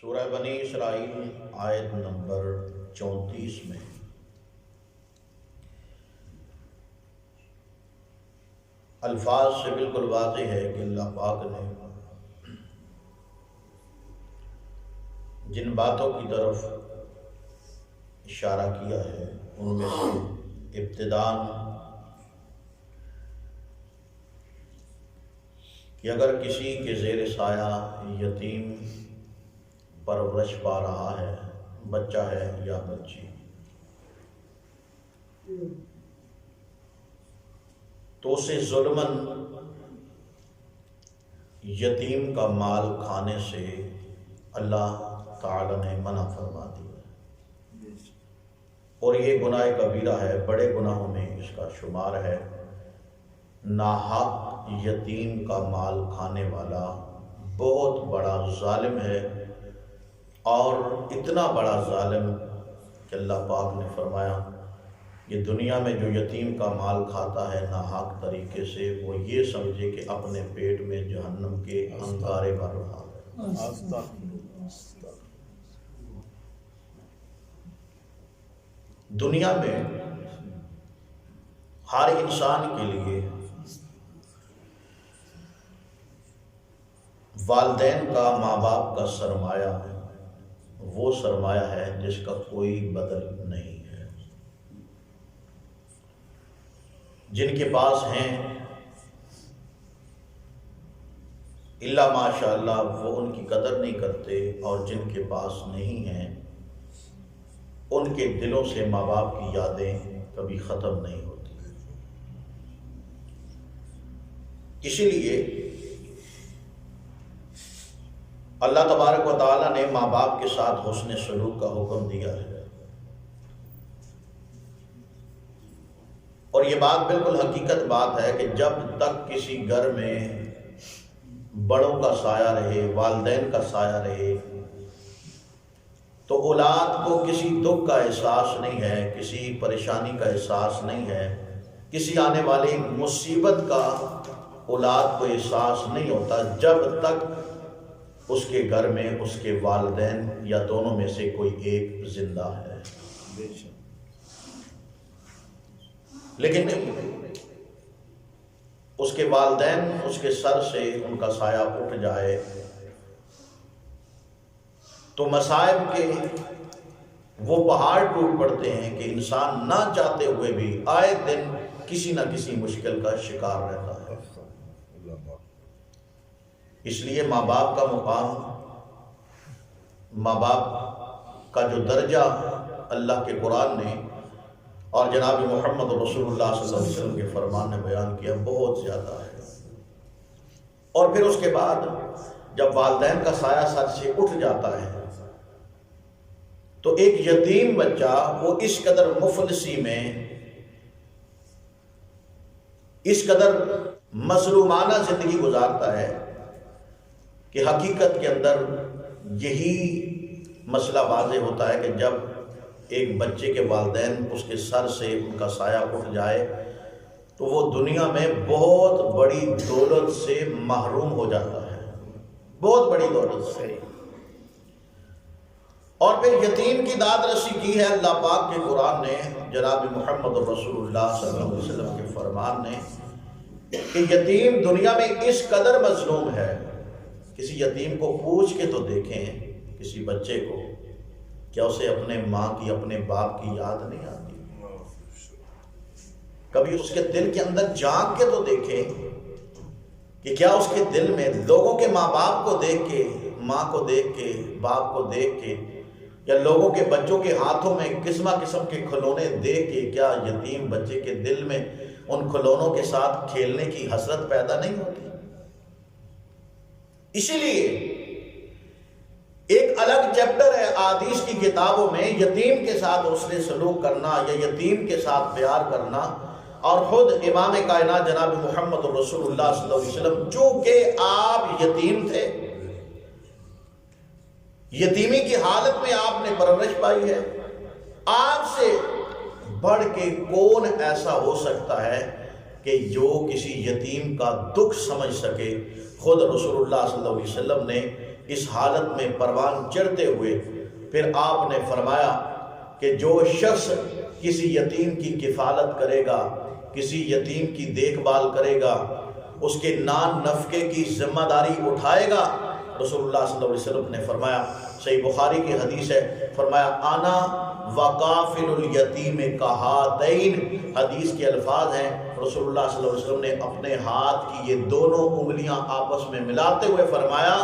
سورہ بنی اسرائیل آیت نمبر 34 میں الفاظ سے بالکل واضح ہے کہ اللہ پاک نے جن باتوں کی طرف اشارہ کیا ہے ان میں سے ابتداءً کہ اگر کسی کے زیر سایہ یتیم پرورش پا رہا ہے، بچہ ہے یا بچی، تو اسے ظلماً یتیم کا مال کھانے سے اللہ تعالی نے منع فرما دیا، اور یہ گناہ کبیرہ ہے، بڑے گناہوں میں اس کا شمار ہے۔ ناحق یتیم کا مال کھانے والا بہت بڑا ظالم ہے، اور اتنا بڑا ظالم کہ اللہ پاک نے فرمایا یہ دنیا میں جو یتیم کا مال کھاتا ہے ناحق طریقے سے، وہ یہ سمجھے کہ اپنے پیٹ میں جہنم کے انگارے بھر رہا ہے۔ دنیا میں ہر انسان کے لیے والدین کا، ماں باپ کا سرمایہ وہ سرمایہ ہے جس کا کوئی بدل نہیں ہے۔ جن کے پاس ہیں الا ماشاء اللہ وہ ان کی قدر نہیں کرتے، اور جن کے پاس نہیں ہیں ان کے دلوں سے ماں باپ کی یادیں کبھی ختم نہیں ہوتی۔ اسی لیے اللہ تبارک و تعالیٰ نے ماں باپ کے ساتھ حسن سلوک کا حکم دیا ہے، اور یہ بات بالکل حقیقت بات ہے کہ جب تک کسی گھر میں بڑوں کا سایہ رہے، والدین کا سایہ رہے، تو اولاد کو کسی دکھ کا احساس نہیں ہے، کسی پریشانی کا احساس نہیں ہے، کسی آنے والی مصیبت کا اولاد کو احساس نہیں ہوتا جب تک اس کے گھر میں اس کے والدین یا دونوں میں سے کوئی ایک زندہ ہے۔ لیکن اس کے والدین اس کے سر سے ان کا سایہ اٹھ جائے تو مصائب کے وہ پہاڑ ٹوٹ پڑتے ہیں کہ انسان نہ چاہتے ہوئے بھی آئے دن کسی نہ کسی مشکل کا شکار رہتا ہے۔ اس لیے ماں باپ کا مقام، ماں باپ کا جو درجہ اللہ کے قرآن نے اور جناب محمد رسول اللہ صلی اللہ علیہ وسلم کے فرمان نے بیان کیا، بہت زیادہ ہے۔ اور پھر اس کے بعد جب والدین کا سایہ سر سے اٹھ جاتا ہے تو ایک یتیم بچہ وہ اس قدر مفلسی میں، اس قدر مظلومانہ زندگی گزارتا ہے کہ حقیقت کے اندر یہی مسئلہ واضح ہوتا ہے کہ جب ایک بچے کے والدین اس کے سر سے ان کا سایہ اٹھ جائے تو وہ دنیا میں بہت بڑی دولت سے محروم ہو جاتا ہے، بہت بڑی دولت سے۔ اور پھر یتیم کی داد رسی کی ہے اللہ پاک کے قرآن نے، جناب محمد رسول اللہ صلی اللہ علیہ وسلم کے فرمان نے، کہ یتیم دنیا میں اس قدر مظلوم ہے۔ کسی یتیم کو پوچھ کے تو دیکھیں، کسی بچے کو، کیا اسے اپنے ماں کی، اپنے باپ کی یاد نہیں آتی؟ کبھی اس کے دل کے اندر جھانک کے تو دیکھیں کہ کیا اس کے دل میں لوگوں کے ماں باپ کو دیکھ کے، ماں کو دیکھ کے، باپ کو دیکھ کے، یا لوگوں کے بچوں کے ہاتھوں میں قسم قسم کے کھلونے دیکھ کے، کیا یتیم بچے کے دل میں ان کھلونوں کے ساتھ کھیلنے کی حسرت پیدا نہیں ہوتی؟ اسی لیے ایک الگ چیپٹر ہے احادیث کی کتابوں میں یتیم کے ساتھ حسن سلوک کرنا یا یتیم کے ساتھ پیار کرنا، اور خود امام کائنات جناب محمد رسول اللہ صلی اللہ علیہ وسلم چونکہ آپ یتیم تھے، یتیمی کی حالت میں آپ نے پرورش پائی ہے، آپ سے بڑھ کے کون ایسا ہو سکتا ہے کہ جو کسی یتیم کا دکھ سمجھ سکے؟ خود رسول اللہ صلی اللہ علیہ وسلم نے اس حالت میں پروان چڑھتے ہوئے پھر آپ نے فرمایا کہ جو شخص کسی یتیم کی کفالت کرے گا، کسی یتیم کی دیکھ بھال کرے گا، اس کے نان نفقے کی ذمہ داری اٹھائے گا، رسول اللہ صلی اللہ علیہ وسلم نے فرمایا، صحیح بخاری کی حدیث ہے، فرمایا انا وقافل الیتیم کہاتین، حدیث کے الفاظ ہیں، رسول اللہ صلی اللہ علیہ وسلم نے اپنے ہاتھ کی یہ دونوں انگلیاں آپس میں ملاتے ہوئے فرمایا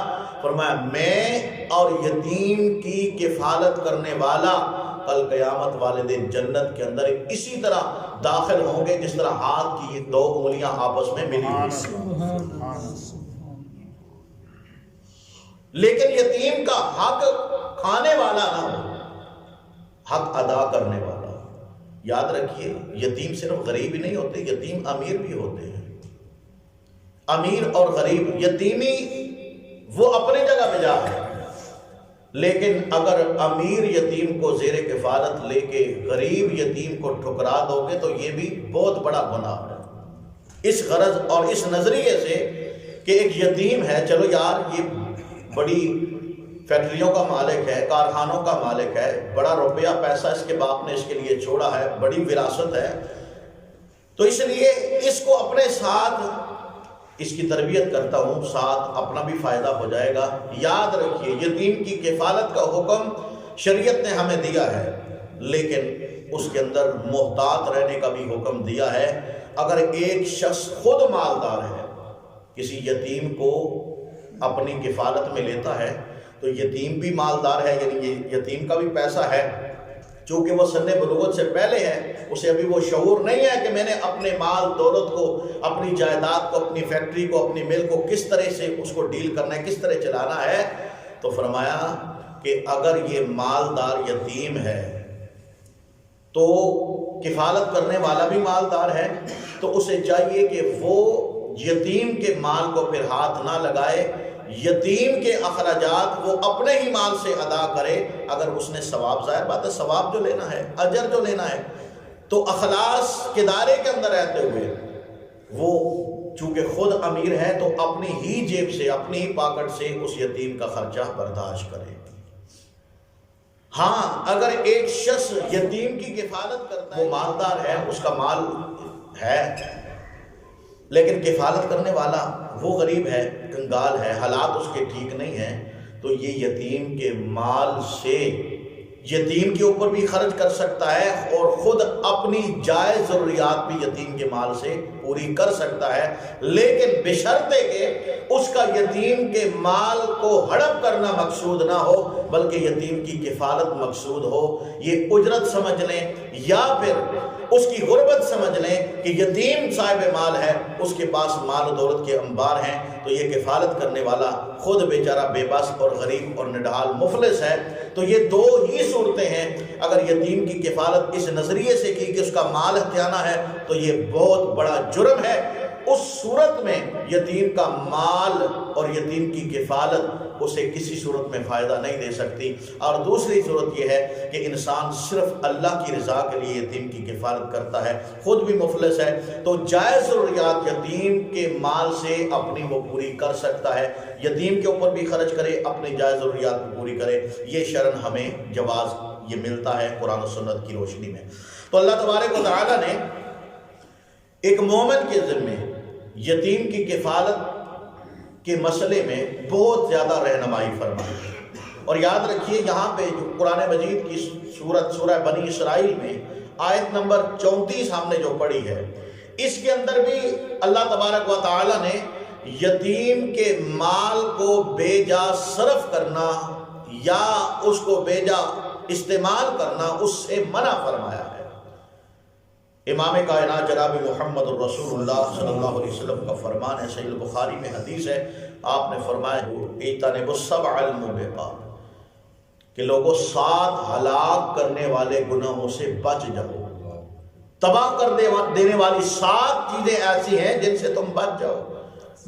میں اور یتیم کی کفالت کرنے والا کل قیامت والے دن جنت کے اندر اسی طرح داخل ہوں گے جس طرح ہاتھ کی یہ دو انگلیاں آپس میں ملی ہوئی۔ لیکن یتیم کا حق کھانے والا نہ ہو، حق ادا کرنے والا۔ یاد رکھیے یتیم صرف غریب ہی نہیں ہوتے، یتیم امیر بھی ہوتے ہیں۔ امیر اور غریب، یتیمی وہ اپنی جگہ پہ جا ہے، لیکن اگر امیر یتیم کو زیر کفالت لے کے غریب یتیم کو ٹھکرا دو گے تو یہ بھی بہت بڑا گناہ ہے۔ اس غرض اور اس نظریے سے کہ ایک یتیم ہے، چلو یار یہ بڑی فیکٹریوں کا مالک ہے، کارخانوں کا مالک ہے، بڑا روپیہ پیسہ اس کے باپ نے اس کے لیے چھوڑا ہے، بڑی وراثت ہے، تو اس لیے اس کو اپنے ساتھ اس کی تربیت کرتا ہوں، ساتھ اپنا بھی فائدہ ہو جائے گا۔ یاد رکھیے یتیم کی کفالت کا حکم شریعت نے ہمیں دیا ہے، لیکن اس کے اندر محتاط رہنے کا بھی حکم دیا ہے۔ اگر ایک شخص خود مالدار ہے، کسی یتیم کو اپنی کفالت میں لیتا ہے تو یتیم بھی مالدار ہے، یعنی یتیم کا بھی پیسہ ہے، چونکہ وہ سن بلوغت سے پہلے ہے، اسے ابھی وہ شعور نہیں ہے کہ میں نے اپنے مال دولت کو، اپنی جائیداد کو، اپنی فیکٹری کو، اپنی مل کو کس طرح سے اس کو ڈیل کرنا ہے، کس طرح چلانا ہے۔ تو فرمایا کہ اگر یہ مالدار یتیم ہے تو کفالت کرنے والا بھی مالدار ہے، تو اسے چاہیے کہ وہ یتیم کے مال کو پھر ہاتھ نہ لگائے، یتیم کے اخراجات وہ اپنے ہی مال سے ادا کرے۔ اگر اس نے ثواب، ظاہر بات ہے ثواب جو لینا ہے، اجر جو لینا ہے، تو اخلاص کے دائرے کے اندر رہتے ہوئے وہ چونکہ خود امیر ہے تو اپنی ہی جیب سے، اپنی ہی پاکٹ سے اس یتیم کا خرچہ برداشت کرے۔ ہاں اگر ایک شخص یتیم کی کفالت کرتا ہے، وہ مالدار ہے، اس کا مال ہے، لیکن کفالت کرنے والا وہ غریب ہے، کنگال ہے، حالات اس کے ٹھیک نہیں ہیں، تو یہ یتیم کے مال سے یتیم کے اوپر بھی خرچ کر سکتا ہے اور خود اپنی جائز ضروریات بھی یتیم کے مال سے پوری کر سکتا ہے، لیکن بشرطے کہ اس کا یتیم کے مال کو ہڑپ کرنا مقصود نہ ہو بلکہ یتیم کی کفالت مقصود ہو۔ یہ اجرت سمجھ لیں یا پھر اس کی غربت سمجھ لیں کہ یتیم صاحب مال ہے، اس کے پاس مال و دولت کے انبار ہیں، تو یہ کفالت کرنے والا خود بیچارہ بے بس اور غریب اور نڈال مفلس ہے۔ تو یہ دو ہی صورتیں ہیں۔ اگر یتیم کی کفالت اس نظریے سے کی کہ اس کا مال ہتھیانا ہے تو یہ بہت بڑا جرم ہے۔ اس صورت میں یتیم کا مال اور یتیم کی کفالت اسے کسی صورت میں فائدہ نہیں دے سکتی۔ اور دوسری صورت یہ ہے کہ انسان صرف اللہ کی رضا کے لیے یتیم کی کفالت کرتا ہے، خود بھی مفلس ہے، تو جائز ضروریات یتیم کے مال سے اپنی وہ پوری کر سکتا ہے، یتیم کے اوپر بھی خرچ کرے، اپنی جائز ضروریات بھی پوری کرے۔ یہ شرعاً ہمیں جواز یہ ملتا ہے قرآن و سنت کی روشنی میں۔ تو اللہ تبارک و تعالیٰ نے ایک مومن کے ذمے یتیم کی کفالت کے مسئلے میں بہت زیادہ رہنمائی فرمائی۔ اور یاد رکھیے یہاں پہ جو قرآن مجید کی سورہ بنی اسرائیل میں آیت نمبر 34 ہم نے جو پڑھی ہے، اس کے اندر بھی اللہ تبارک و تعالی نے یتیم کے مال کو بے جا صرف کرنا یا اس کو بے جا استعمال کرنا اس سے منع فرمایا ہے۔ امام کائنات جناب محمد الرسول اللہ صلی اللہ علیہ وسلم کا فرمان ہے، صحیح البخاری میں حدیث ہے، آپ نے فرمایا اجتنبوا السبع الموبقات کہ لوگوں 7 ہلاک کرنے والے گناہوں سے بچ جاؤ، تباہ کر دینے والی 7 چیزیں ایسی ہیں جن سے تم بچ جاؤ۔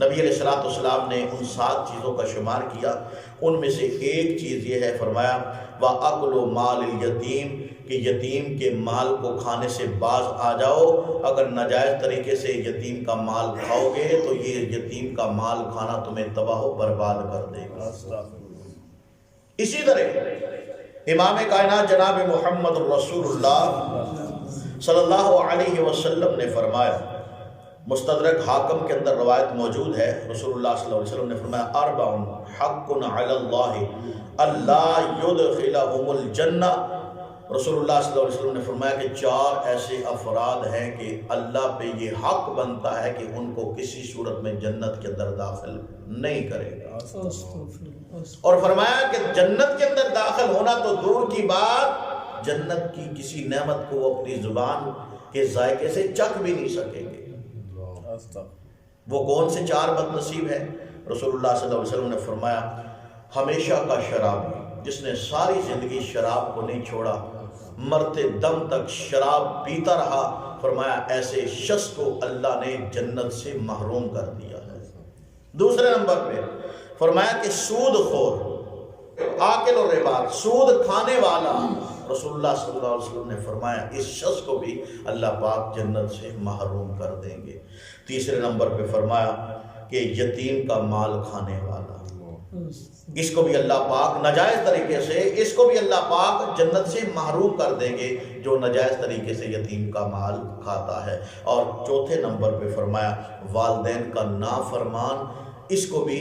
نبی علیہ الصلوۃ والسلام نے ان 7 چیزوں کا شمار کیا، ان میں سے ایک چیز یہ ہے، فرمایا وَأَكْلُ مَالِ الْيَتِيمِ کہ یتیم کے مال کو کھانے سے باز آ جاؤ۔ اگر ناجائز طریقے سے یتیم کا مال کھاؤ گے تو یہ یتیم کا مال کھانا تمہیں تباہ و برباد کر دے گا۔ اسی طرح امام کائنات جناب محمد رسول اللہ صلی اللہ علیہ وسلم نے فرمایا، مستدرک حاکم کے اندر روایت موجود ہے، رسول اللہ صلی اللہ علیہ وسلم نے فرمایا اربع حق علی اللہ اللہ یدخلہم الجنہ۔ رسول اللہ صلی اللہ علیہ وسلم نے فرمایا کہ 4 ایسے افراد ہیں کہ اللہ پہ یہ حق بنتا ہے کہ ان کو کسی صورت میں جنت کے اندر داخل نہیں کرے گا، اور فرمایا کہ جنت کے اندر داخل ہونا تو دور کی بات، جنت کی کسی نعمت کو وہ اپنی زبان کے ذائقے سے چکھ بھی نہیں سکیں گے۔ وہ کون سے 4 بد نصیب ہیں؟ رسول اللہ صلی اللہ علیہ وسلم نے فرمایا ہمیشہ کا شرابی، جس نے ساری زندگی شراب کو نہیں چھوڑا، مرتے دم تک شراب پیتا رہا، فرمایا ایسے شخص کو اللہ نے جنت سے محروم کر دیا ہے۔ دوسرے نمبر پہ فرمایا کہ سود خور، آکل و ربا، سود کھانے والا، رسول اللہ صلی اللہ علیہ وسلم نے فرمایا اس شخص کو بھی اللہ پاک جنت سے محروم کر دیں گے۔ تیسرے نمبر پہ فرمایا کہ یتیم کا مال کھانے والا، اس کو بھی اللہ پاک ناجائز طریقے سے، اس کو بھی اللہ پاک جنت سے محروم کر دیں گے جو ناجائز طریقے سے یتیم کا مال کھاتا ہے۔ اور چوتھے نمبر پہ فرمایا والدین کا نافرمان، اس کو بھی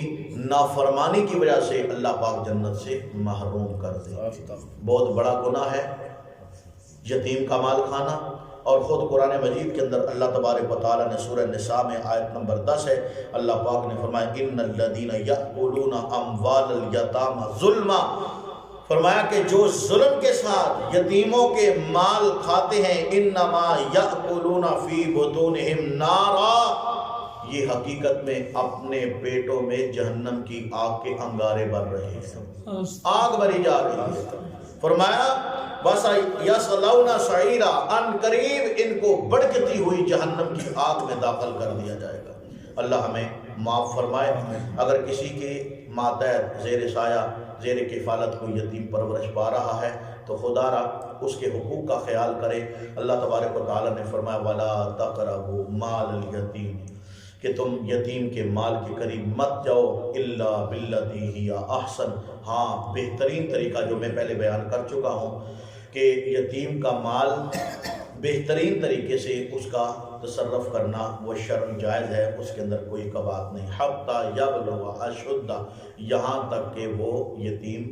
نافرمانی کی وجہ سے اللہ پاک جنت سے محروم کر دیں گے۔ بہت بڑا گناہ ہے یتیم کا مال کھانا، اور خود قرآن مجید کے اندر اللہ تبارک و تعالیٰ نے سورہ نساء میں آیت نمبر 10 ہے، اللہ پاک نے فرمایا ان الذین یأکلون اموال الیتامی ظلما، فرمایا کہ جو ظلم کے ساتھ یتیموں کے مال کھاتے ہیں انما یأکلون فی بطونہم نارا، یہ حقیقت میں اپنے پیٹوں میں جہنم کی آگ کے انگارے بھر رہے ہیں، آگ بھری جا رہی ہے۔ فرمایا وَسَيَصْلَوْنَ سَعِيرًا، ان قریب ان کو بھڑکتی ہوئی جہنم کی آگ میں داخل کر دیا جائے گا۔ اللہ ہمیں معاف فرمائے۔ اگر کسی کے ماتحت زیر سایہ زیر کفالت کوئی یتیم پرورش پا رہا ہے تو خدا را اس کے حقوق کا خیال کرے۔ اللہ تبارک و تعالیٰ نے فرمایا وَلَا تَقْرَبُوا مَالَ الْيَتِيمِ، کہ تم یتیم کے مال کے قریب مت جاؤ الا باللتی ہی احسن، ہاں بہترین طریقہ جو میں پہلے بیان کر چکا ہوں کہ یتیم کا مال بہترین طریقے سے اس کا تصرف کرنا وہ شرع جائز ہے، اس کے اندر کوئی کباط نہیں، حتی یبلغ اشدہ، یہاں تک کہ وہ یتیم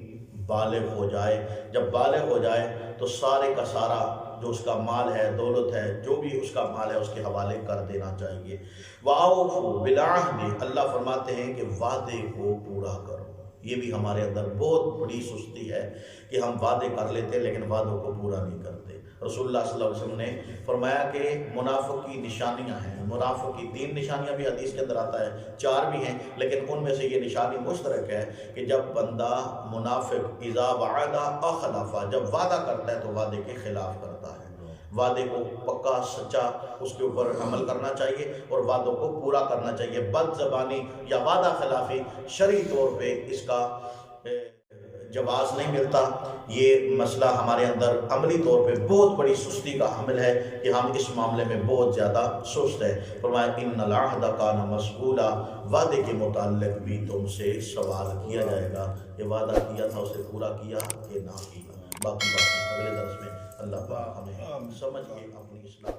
بالغ ہو جائے۔ جب بالغ ہو جائے تو سارے کا سارا جو اس کا مال ہے، دولت ہے، جو بھی اس کا مال ہے اس کے حوالے کر دینا چاہیے۔ وَأَوْفُوا بِالْعَهْدِ، اللہ فرماتے ہیں کہ وعدے کو پورا کرو۔ یہ بھی ہمارے اندر بہت بڑی سستی ہے کہ ہم وعدے کر لیتے ہیں لیکن وعدوں کو پورا نہیں کرتے۔ رسول اللہ صلی اللہ علیہ وسلم نے فرمایا کہ منافق کی نشانیاں ہیں، منافق کی 3 نشانیاں بھی حدیث کے اندر آتا ہے، 4 بھی ہیں، لیکن ان میں سے یہ نشانی مشترک ہے کہ جب بندہ منافق اذا وعد اخلف، جب وعدہ کرتا ہے تو وعدے کے خلاف کرتا ہے۔ وعدے کو پکا سچا اس کے اوپر عمل کرنا چاہیے اور وعدوں کو پورا کرنا چاہیے۔ بد زبانی یا وعدہ خلافی شرعی طور پہ اس کا جواز نہیں ملتا۔ یہ مسئلہ ہمارے اندر عملی طور پہ بہت بڑی سستی کا حامل ہے کہ ہم اس معاملے میں بہت زیادہ سست ہے۔ فرمایا ان العہد کان مسئولا، وعدے کے متعلق بھی تم سے سوال کیا جائے گا، یہ وعدہ کیا تھا اسے پورا کیا کہ نہ کیا۔ باقی بات اگلے درس میں اللہ پاک ہمیں سمجھ کے اپنی اصلاح